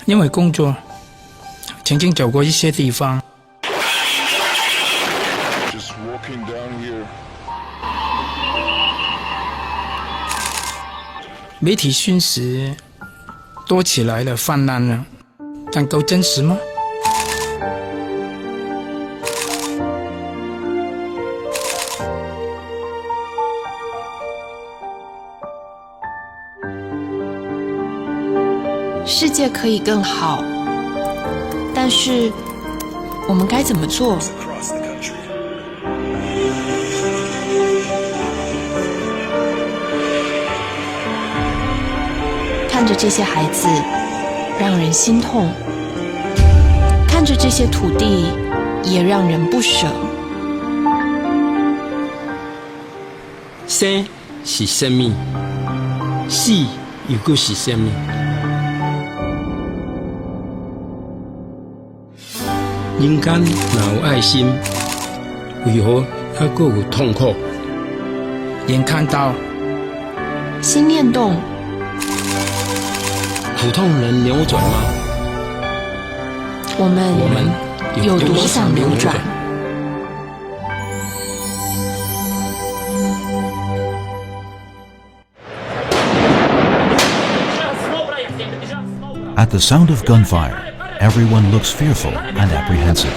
因为工作曾经走过一些地方。媒体讯息多起来了，泛滥了，但够真实吗？世界可以更好，但是我们该怎么做？看着这些孩子，让人心痛；看着这些土地，也让人不舍。生是生命，死又搁是生命。人间哪有爱心？为何还搁有痛苦？眼看到，心念动，苦痛能扭转吗？我们有多想扭转？At the sound of gunfire, everyone looks fearful and apprehensive.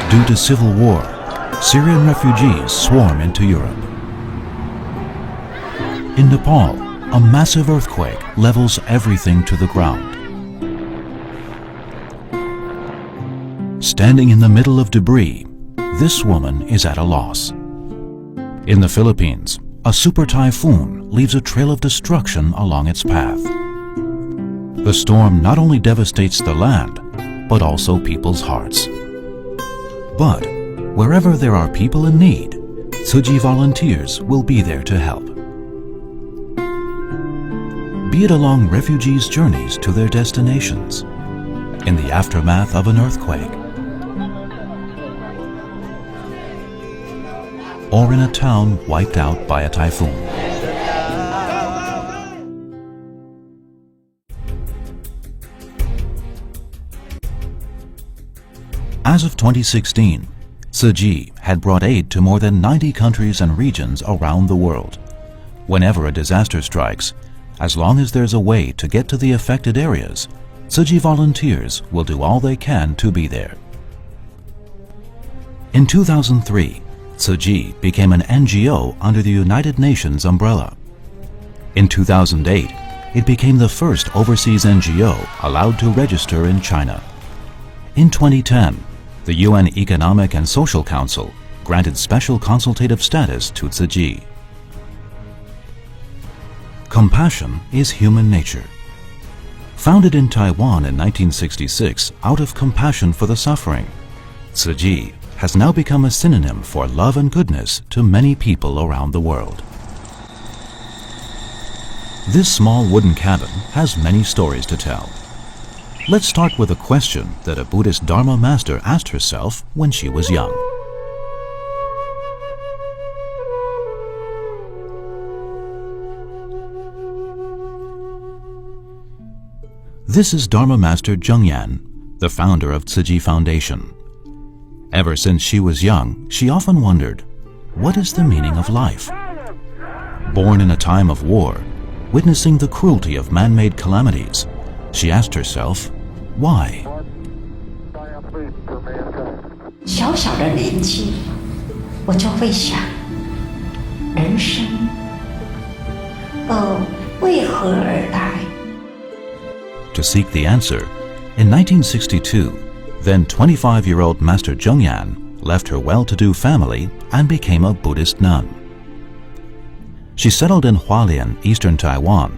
Due to civil war, Syrian refugees swarm into Europe. In Nepal, a massive earthquake levels everything to the ground. Standing in the middle of debris, this woman is at a loss. In the Philippines, a super typhoon leaves a trail of destruction along its path. The storm not only devastates the land, but also people's hearts. But wherever there are people in need, Tzu Chi volunteers will be there to help. Be it along refugees' journeys to their destinations, in the aftermath of an earthquake, or in a town wiped out by a typhoon. As of 2016, Tzu Chi had brought aid to more than 90 countries and regions around the world. Whenever a disaster strikes, as long as there's a way to get to the affected areas, Tzu Chi volunteers will do all they can to be there. In 2003, Tzu Chi became an NGO under the United Nations umbrella. In 2008, it became the first overseas NGO allowed to register in China. In 2010, the UN Economic and Social Council granted special consultative status to Tzu Chi. Compassion is human nature. Founded in Taiwan in 1966 out of compassion for the suffering, Tzu Chi has now become a synonym for love and goodness to many people around the world. This small wooden cabin has many stories to tell. Let's start with a question that a Buddhist Dharma master asked herself when she was young. This is Dharma Master Zhengyan, the founder of Tzu Chi Foundation. Ever since she was young, she often wondered, what is the meaning of life? Born in a time of war, witnessing the cruelty of man-made calamities, she asked herself, why? 小小的年纪，我就会想，人生，为何而来？ To seek the answer, in 1962, then 25-year-old Master Zhengyan left her well-to-do family and became a Buddhist nun. She settled in Hualien, eastern Taiwan,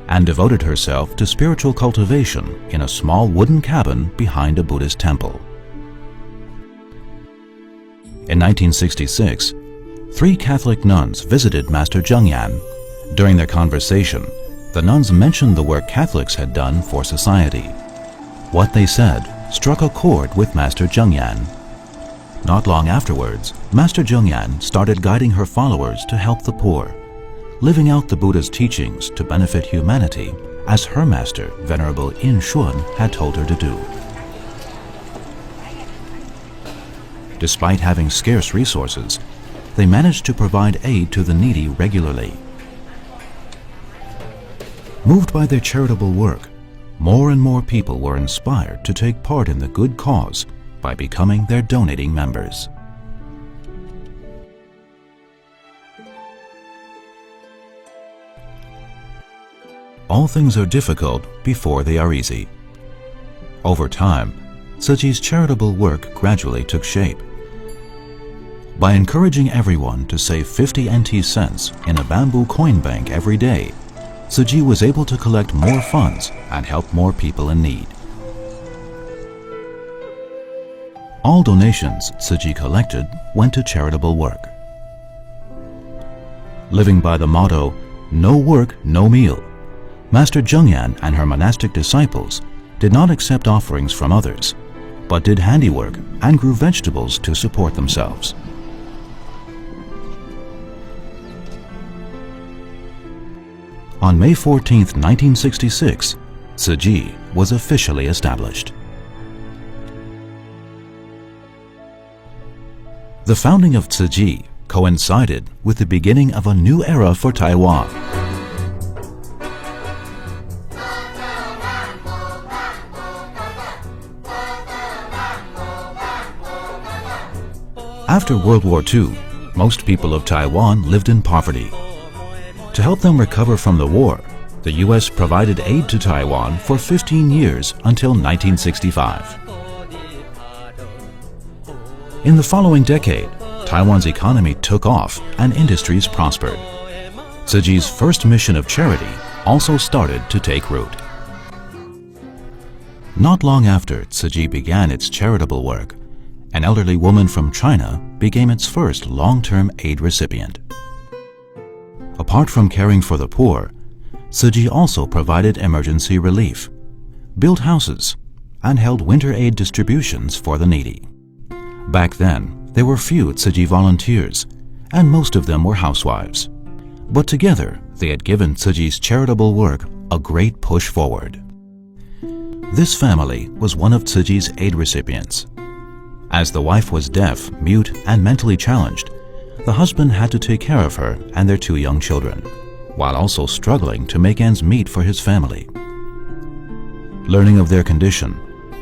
and devoted herself to spiritual cultivation in a small wooden cabin behind a Buddhist temple. In 1966, 3 Catholic nuns visited Master Zhengyan. During their conversation, the nuns mentioned the work Catholics had done for society. What they said struck a chord with Master Zhengyan. Not long afterwards, Master Zhengyan started guiding her followers to help the poor, living out the Buddha's teachings to benefit humanity, as her master, Venerable In Shun, had told her to do. Despite having scarce resources, they managed to provide aid to the needy regularly. Moved by their charitable work, more and more people were inspired to take part in the good cause by becoming their donating members. All things are difficult before they are easy. Over time, Tzu Chi's charitable work gradually took shape. By encouraging everyone to save 50 NT cents in a bamboo coin bank every day, Tzu Chi was able to collect more funds and help more people in need. All donations Tzu Chi collected went to charitable work. Living by the motto, "No work, no meal," Master Zhengyan and her monastic disciples did not accept offerings from others, but did handiwork and grew vegetables to support themselves. On May 14, 1966, Tzu Chi was officially established. The founding of Tzu Chi coincided with the beginning of a new era for Taiwan. After World War II, most people of Taiwan lived in poverty. To help them recover from the war, the U.S. provided aid to Taiwan for 15 years until 1965. In the following decade, Taiwan's economy took off and industries prospered. Tzu Chi's first mission of charity also started to take root. Not long after Tzu Chi began its charitable work, an elderly woman from China became its first long-term aid recipient. Apart from caring for the poor, Tzu Chi also provided emergency relief, built houses, and held winter aid distributions for the needy. Back then, there were few Tzu Chi volunteers, and most of them were housewives. But together, they had given Tzu Chi's charitable work a great push forward. This family was one of Tzu Chi's aid recipients. As the wife was deaf, mute, and mentally challenged, the husband had to take care of her and their 2 young children, while also struggling to make ends meet for his family. Learning of their condition,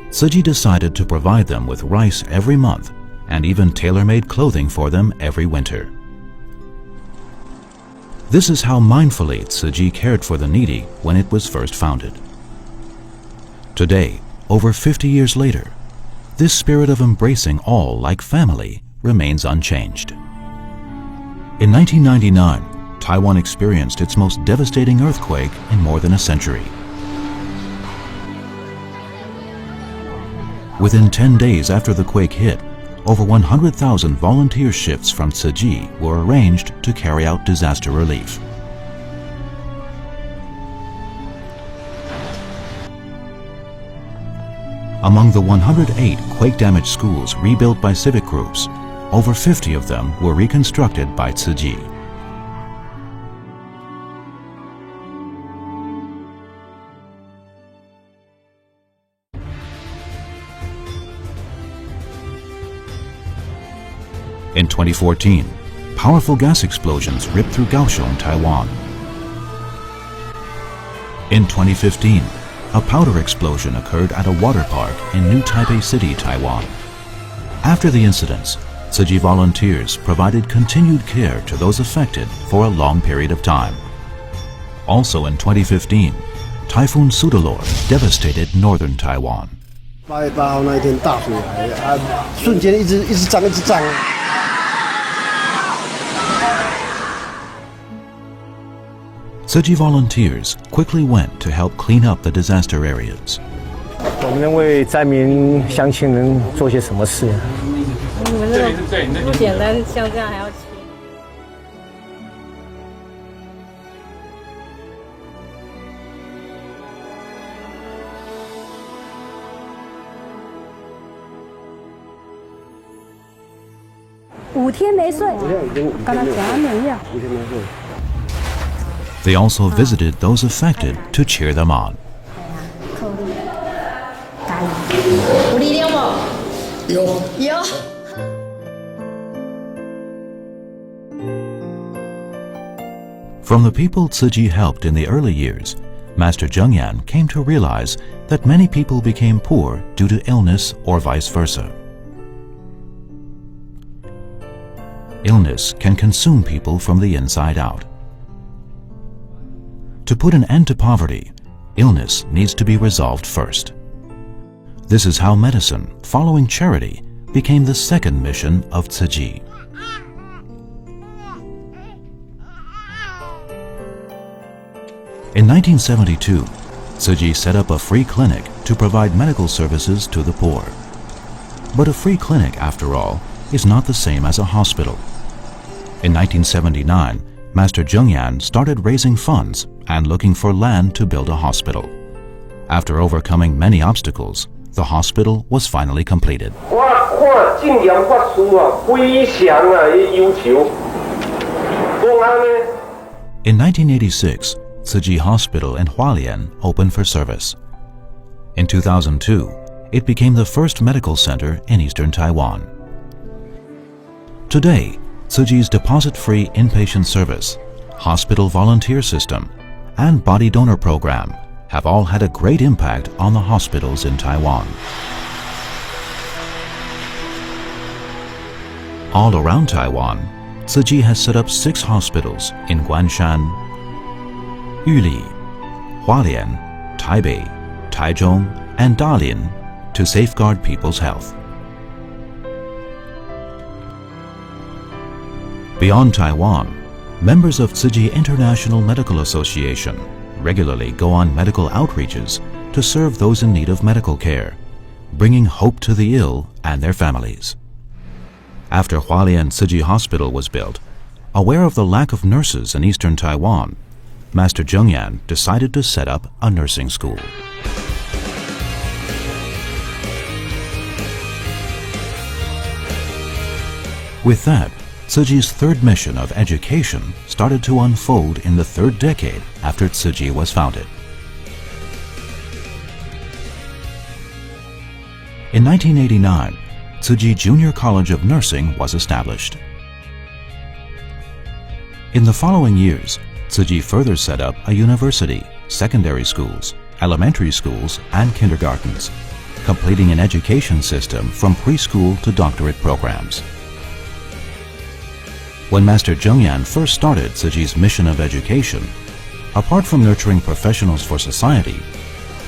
Tzu Chi decided to provide them with rice every month and even tailor-made clothing for them every winter. This is how mindfully Tzu Chi cared for the needy when it was first founded. Today, over 50 years later, this spirit of embracing all like family remains unchanged. In 1999, Taiwan experienced its most devastating earthquake in more than a century. Within 10 days after the quake hit, over 100,000 volunteer shifts from Tzu Chi were arranged to carry out disaster relief. Among the 108 quake-damaged schools rebuilt by civic groups, over 50 of them were reconstructed by Tzu Chi. In 2014, powerful gas explosions ripped through Kaohsiung, Taiwan. In 2015, a powder explosion occurred at a water park in New Taipei City, Taiwan. After the incidents, Tzu Chi volunteers provided continued care to those affected for a long period of time. Also in 2015, Typhoon Sudalor devastated northern Taiwan. 8月8号那一天大水来啊，瞬间一直涨。Tzu Chi volunteers quickly went to help clean up the disaster areas. 我们能为灾民乡亲能做些什么事？你们这个不简单，像这样还要切。5天没睡，跟他讲一样。 5天没睡。 They also visited those affected to cheer them on. 扣力，加油！有力量不？有。 From the people Tzu Chi helped in the early years, Master Zhengyan came to realize that many people became poor due to illness or vice versa. Illness can consume people from the inside out. To put an end to poverty, illness needs to be resolved first. This is how medicine, following charity, became the second mission of Tzu Chi. In 1972, Tzu Chi set up a free clinic to provide medical services to the poor. But a free clinic, after all, is not the same as a hospital. In 1979, Master Zhengyan started raising funds and looking for land to build a hospital. After overcoming many obstacles, the hospital was finally completed. In 1986, Tzu Chi Hospital in Hualien opened for service. In 2002, it became the first medical center in eastern Taiwan. Today, Tzu Chi's deposit-free inpatient service, hospital volunteer system, and body donor program have all had a great impact on the hospitals in Taiwan. All around Taiwan, Tzu Chi has set up 6 hospitals in Guanshan, Yuli, Hualien, Taipei, Taichung, and Dalian to safeguard people's health. Beyond Taiwan, members of Tzu Chi International Medical Association regularly go on medical outreaches to serve those in need of medical care, bringing hope to the ill and their families. After Hualien Tzu Chi Hospital was built, aware of the lack of nurses in eastern Taiwan, Master Zhengyan decided to set up a nursing school. With that, Tzu Chi's third mission of education started to unfold in the 3rd decade after Tzu Chi was founded. In 1989, Tzu Chi Junior College of Nursing was established. In the following years, Tzu Chi further set up a university, secondary schools, elementary schools, and kindergartens, completing an education system from preschool to doctorate programs. When Master Zhengyan first started Tzu Chi's mission of education, apart from nurturing professionals for society,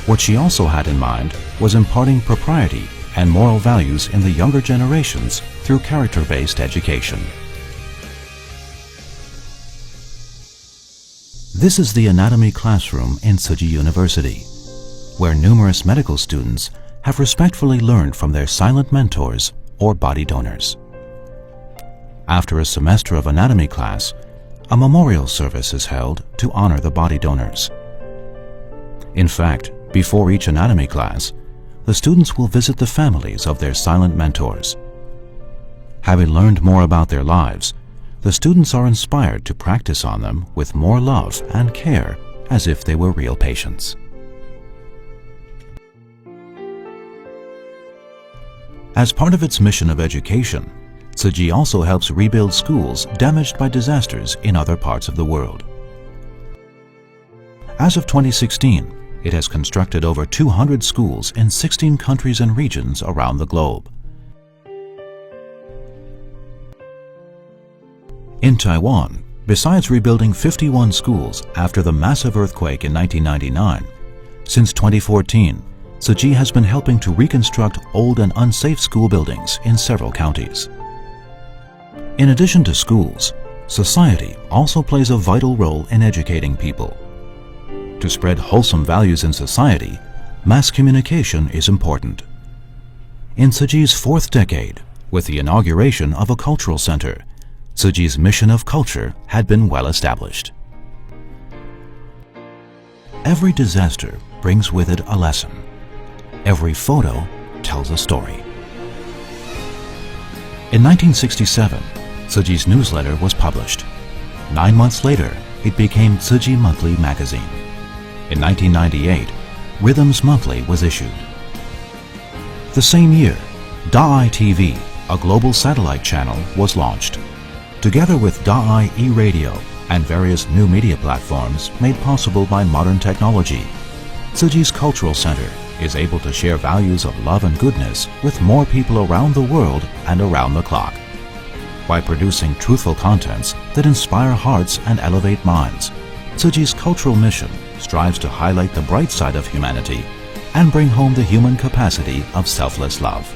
what she also had in mind was imparting propriety and moral values in the younger generations through character-based education. This is the anatomy classroom in Tzu Chi University, where numerous medical students have respectfully learned from their silent mentors or body donors. After a semester of anatomy class, a memorial service is held to honor the body donors. In fact, before each anatomy class, the students will visit the families of their silent mentors. Having learned more about their lives, the students are inspired to practice on them with more love and care as if they were real patients. As part of its mission of education, Tzu Chi also helps rebuild schools damaged by disasters in other parts of the world. As of 2016, it has constructed over 200 schools in 16 countries and regions around the globe. In Taiwan, besides rebuilding 51 schools after the massive earthquake in 1999, since 2014, Tzu Chi has been helping to reconstruct old and unsafe school buildings in several counties. In addition to schools, society also plays a vital role in educating people. To spread wholesome values in society, mass communication is important. In Tzu Chi's 4th decade, with the inauguration of a cultural center, Tzu Chi's mission of culture had been well established. Every disaster brings with it a lesson. Every photo tells a story. In 1967, Tzu Chi's newsletter was published. 9 months later, it became Tzu Chi Monthly magazine. In 1998, Rhythms Monthly was issued. The same year, Da'ai TV, a global satellite channel, was launched. Together with Da'ai e-radio and various new media platforms made possible by modern technology, Tzu Chi's Cultural Center is able to share values of love and goodness with more people around the world and around the clock. By producing truthful contents that inspire hearts and elevate minds, Tzu Chi's cultural mission strives to highlight the bright side of humanity and bring home the human capacity of selfless love.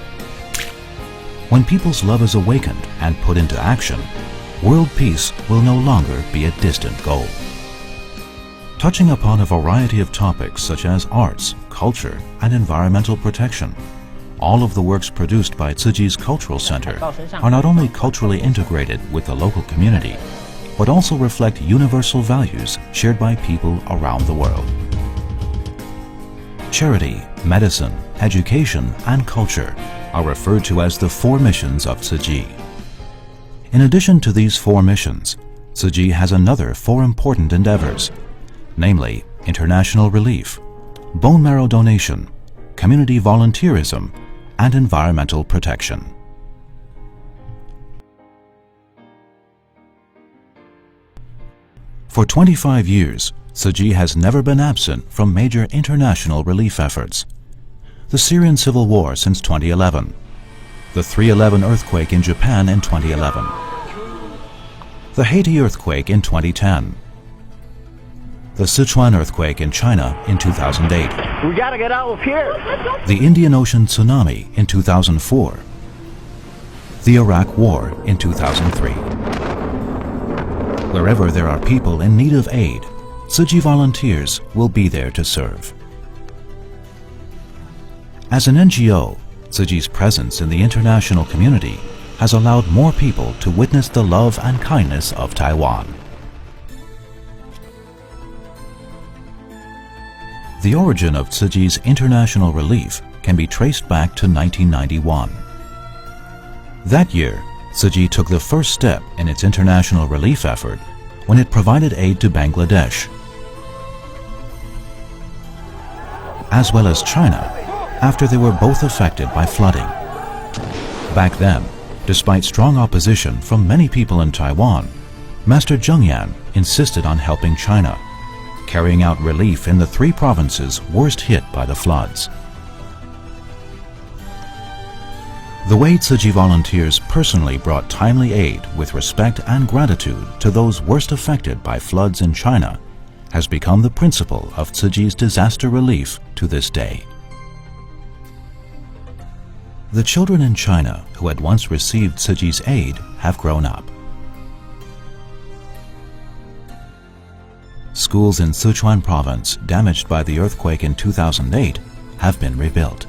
When people's love is awakened and put into action, world peace will no longer be a distant goal. Touching upon a variety of topics such as arts, culture, and environmental protection, all of the works produced by Tzu Chi's Cultural Center are not only culturally integrated with the local community, but also reflect universal values shared by people around the world. Charity, medicine, education, and culture are referred to as the 4 missions of Tzu Chi. In addition to these 4 missions, Tzu Chi has another 4 important endeavors, namely international relief, bone marrow donation, community volunteerism, and environmental protection. For 25 years, Tzu Chi has never been absent from major international relief efforts. The Syrian Civil War since 2011, the 3/11 earthquake in Japan in 2011, the Haiti earthquake in 2010, the Sichuan earthquake in China in 2008, We gotta get out of here! the Indian Ocean tsunami in 2004, the Iraq War in 2003. Wherever there are people in need of aid, Tzu Chi volunteers will be there to serve. As an NGO, Tzu Chi's presence in the international community has allowed more people to witness the love and kindness of Taiwan. The origin of Tzu Chi's international relief can be traced back to 1991. That year, Tzu Chi took the first step in its international relief effort when it provided aid to Bangladesh, as well as China, after they were both affected by flooding. Back then, despite strong opposition from many people in Taiwan, Master Zheng Yan insisted on helping China, carrying out relief in the 3 provinces worst hit by the floods. The way Tzu Chi volunteers personally brought timely aid with respect and gratitude to those worst affected by floods in China has become the principle of Tzu Chi's disaster relief to this day. The children in China who had once received Tzu Chi's aid have grown up. Schools in Sichuan province damaged by the earthquake in 2008 have been rebuilt.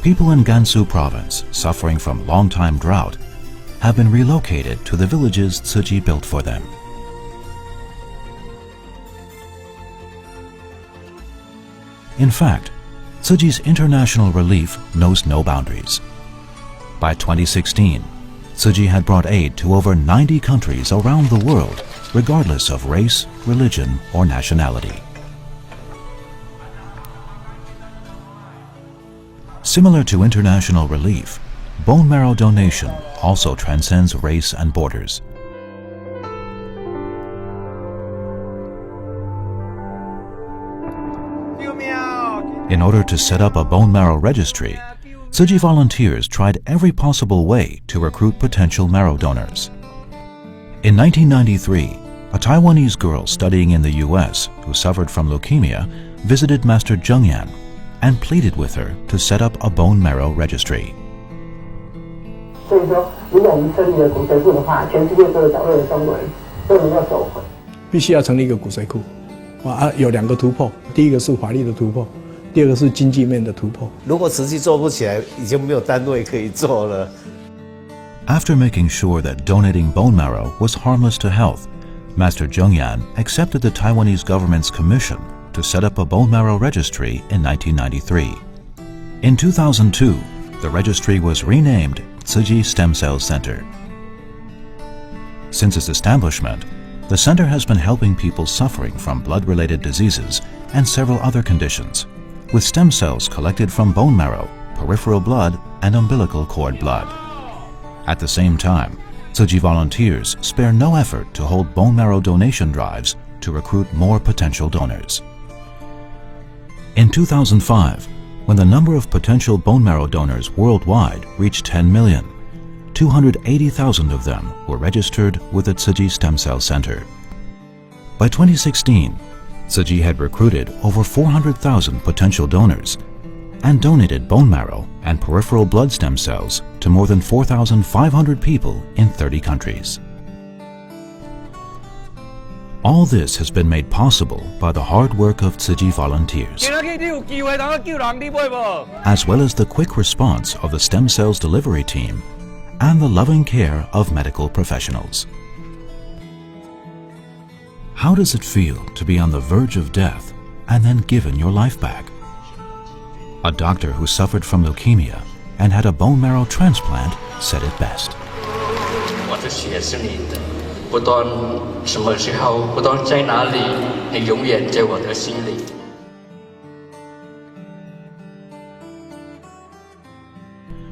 People in Gansu province suffering from long-time drought have been relocated to the villages Tzu Chi built for them. In fact, Tzu Chi's international relief knows no boundaries. By 2016, Tzu Chi had brought aid to over 90 countries around the world, regardless of race, religion, or nationality. Similar to international relief, bone marrow donation also transcends race and borders. In order to set up a bone marrow registry, Tzu Chi volunteers tried every possible way to recruit potential marrow donors. In 1993, a Taiwanese girl studying in the US who suffered from leukemia visited Master Zheng Yan and pleaded with her to set up a bone marrow registry. 所以说，如果我们成立了骨髓库的话，全世界各个角落的中国人都能够受惠。必须要成立一个骨髓库，有2个突破，第一个是法律的突破，第二个是经济面的突破。如果实际做不起来，已经没有单位可以做了。After making sure that donating bone marrow was harmless to health, Master Zheng Yan accepted the Taiwanese government's commission to set up a bone marrow registry in 1993. In 2002, the registry was renamed Tzu Chi Stem Cell Center. Since its establishment, the center has been helping people suffering from blood-related diseases and several other conditions, with stem cells collected from bone marrow, peripheral blood, and umbilical cord blood. At the same time, Tzu Chi volunteers spare no effort to hold bone marrow donation drives to recruit more potential donors. In 2005, when the number of potential bone marrow donors worldwide reached 10 million, 280,000 of them were registered with the Tzu Chi Stem Cell Center. By 2016, Tzu Chi had recruited over 400,000 potential donors and donated bone marrow and peripheral blood stem cells to more than 4,500 people in 30 countries. All this has been made possible by the hard work of Tzu Chi volunteers, as well as the quick response of the stem cells delivery team and the loving care of medical professionals. How does it feel to be on the verge of death and then given your life back? A doctor who suffered from leukemia and had a bone marrow transplant said it best.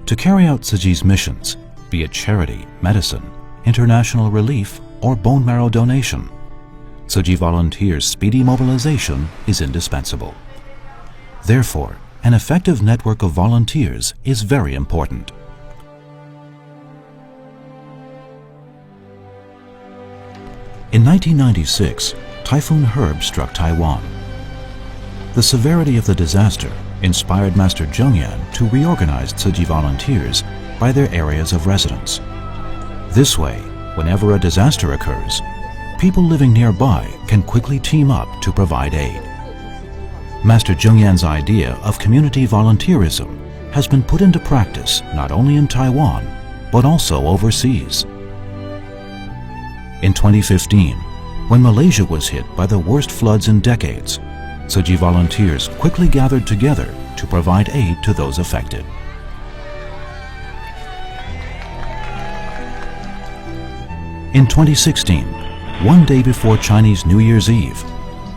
To carry out Tzu Chi's missions, be it charity, medicine, international relief, or bone marrow donation, Tzu Chi volunteers' speedy mobilization is indispensable. Therefore, an effective network of volunteers is very important. In 1996, Typhoon Herb struck Taiwan. The severity of the disaster inspired Master Zhengyan to reorganize Tzu Chi volunteers by their areas of residence. This way, whenever a disaster occurs, people living nearby can quickly team up to provide aid. Master Zhengyan's idea of community volunteerism has been put into practice not only in Taiwan, but also overseas. In 2015, when Malaysia was hit by the worst floods in decades, Tzu Chi volunteers quickly gathered together to provide aid to those affected. In 2016, one day before Chinese New Year's Eve,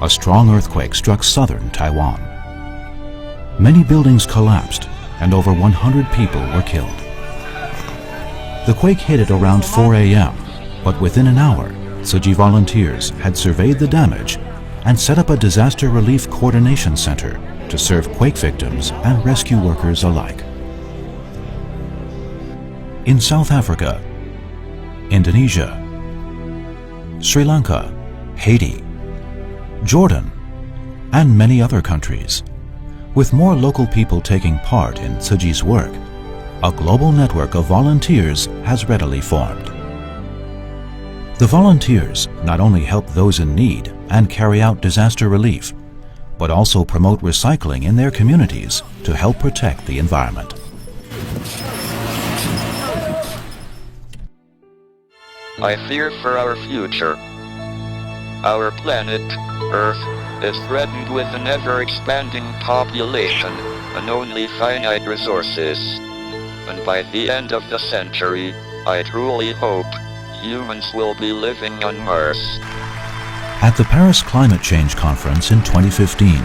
a strong earthquake struck southern Taiwan. Many buildings collapsed and over 100 people were killed. The quake hit at around 4 a.m., but within an hour, Tzu Chi volunteers had surveyed the damage and set up a disaster relief coordination center to serve quake victims and rescue workers alike. In South Africa, Indonesia, Sri Lanka, Haiti, Jordan, and many other countries, with more local people taking part in Tzu Chi's work, a global network of volunteers has readily formed. The volunteers not only help those in need and carry out disaster relief, but also promote recycling in their communities to help protect the environment. I fear for our future. Our planet, Earth, is threatened with an ever-expanding population and only finite resources. And by the end of the century, I truly hope humans will be living on Mars. At the Paris Climate Change Conference in 2015,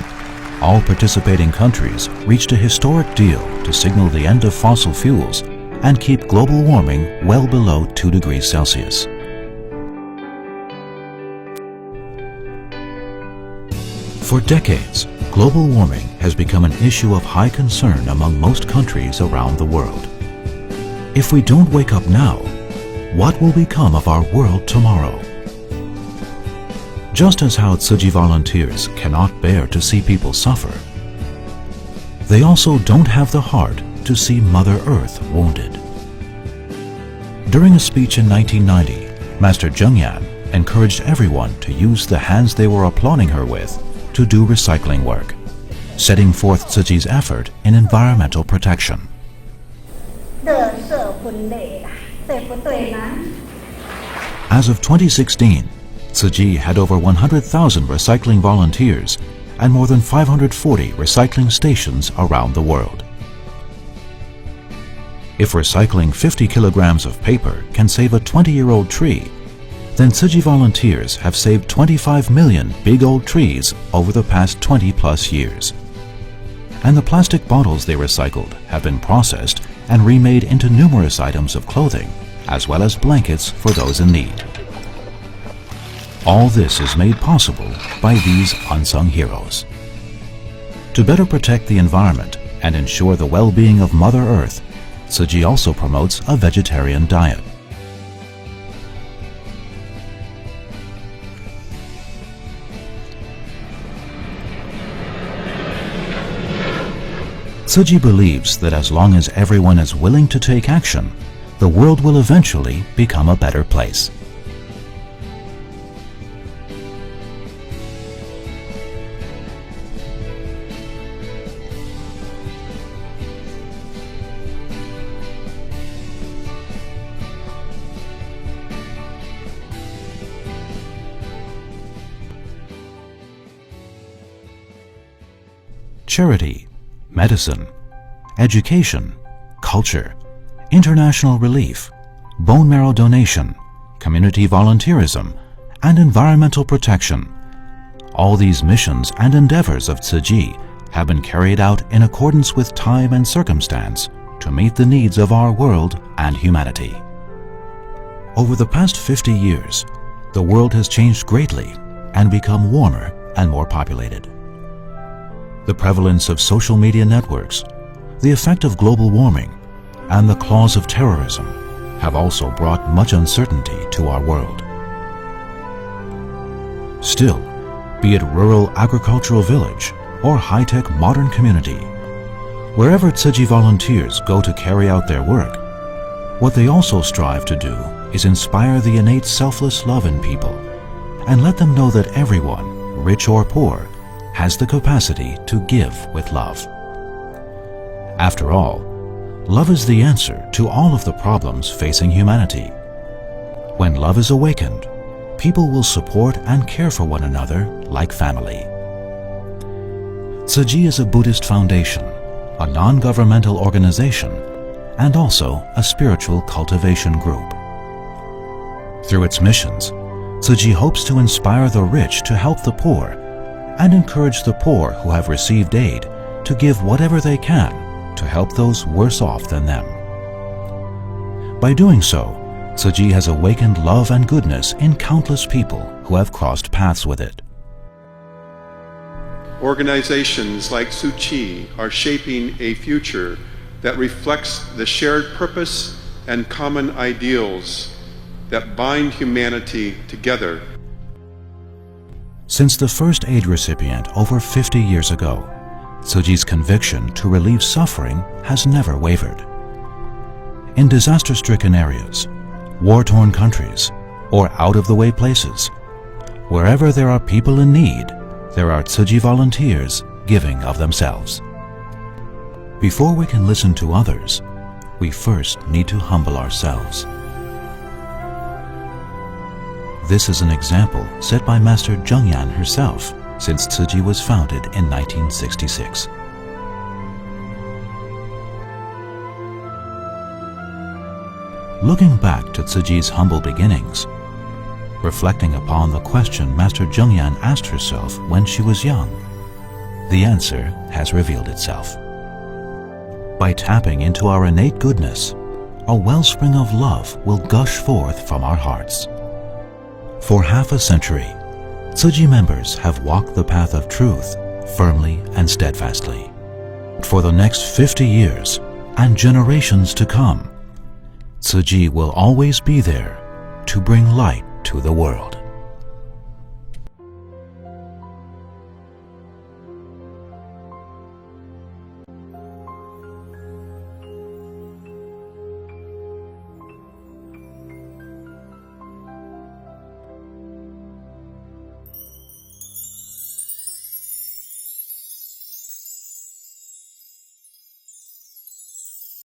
all participating countries reached a historic deal to signal the end of fossil fuels and keep global warming well below 2 degrees Celsius. For decades, global warming has become an issue of high concern among most countries around the world. If we don't wake up now, what will become of our world tomorrow? Just as how Tzu Chi volunteers cannot bear to see people suffer, they also don't have the heart to see Mother Earth wounded. During a speech in 1990, Master Zhengyan encouraged everyone to use the hands they were applauding her with to do recycling work, setting forth Tzu Chi's effort in environmental protection. As of 2016, Tzu Chi had over 100,000 recycling volunteers and more than 540 recycling stations around the world. If recycling 50 kilograms of paper can save a 20-year-old tree, then Tzu Chi volunteers have saved 25 million big old trees over the past 20-plus years. And the plastic bottles they recycled have been processed and remade into numerous items of clothing, as well as blankets for those in need. All this is made possible by these unsung heroes. To better protect the environment and ensure the well-being of Mother Earth, Tzu Chi also promotes a vegetarian diet. Tzu Chi believes that as long as everyone is willing to take action, the world will eventually become a better place. Charity, medicine, education, culture, international relief, bone marrow donation, community volunteerism, and environmental protection. All these missions and endeavors of Tzu Chi have been carried out in accordance with time and circumstance to meet the needs of our world and humanity. Over the past 50 years, the world has changed greatly and become warmer and more populated. The prevalence of social media networks, the effect of global warming, and the claws of terrorism have also brought much uncertainty to our world. Still, be it rural agricultural village or high-tech modern community, wherever Tzu Chi volunteers go to carry out their work, what they also strive to do is inspire the innate selfless love in people and let them know that everyone, rich or poor, has the capacity to give with love. After all, love is the answer to all of the problems facing humanity. When love is awakened, people will support and care for one another like family. Tzu Chi is a Buddhist foundation, a non-governmental organization, and also a spiritual cultivation group. Through its missions, Tzu Chi hopes to inspire the rich to help the poor and encourage the poor who have received aid to give whatever they can to help those worse off than them. By doing so, Tzu Chi has awakened love and goodness in countless people who have crossed paths with it. Organizations like Tzu Chi are shaping a future that reflects the shared purpose and common ideals that bind humanity together. Since the first aid recipient over 50 years ago, Tzu Chi's conviction to relieve suffering has never wavered. In disaster-stricken areas, war-torn countries, or out-of-the-way places, wherever there are people in need, there are Tzu Chi volunteers giving of themselves. Before we can listen to others, we first need to humble ourselves. This is an example set by Master Zhengyan herself since Tzu Chi was founded in 1966. Looking back to Tzu Chi's humble beginnings, reflecting upon the question Master Zhengyan asked herself when she was young, the answer has revealed itself. By tapping into our innate goodness, a wellspring of love will gush forth from our hearts. For half a century, Tzu Chi members have walked the path of truth firmly and steadfastly. For the next 50 years and generations to come, Tzu Chi will always be there to bring light to the world.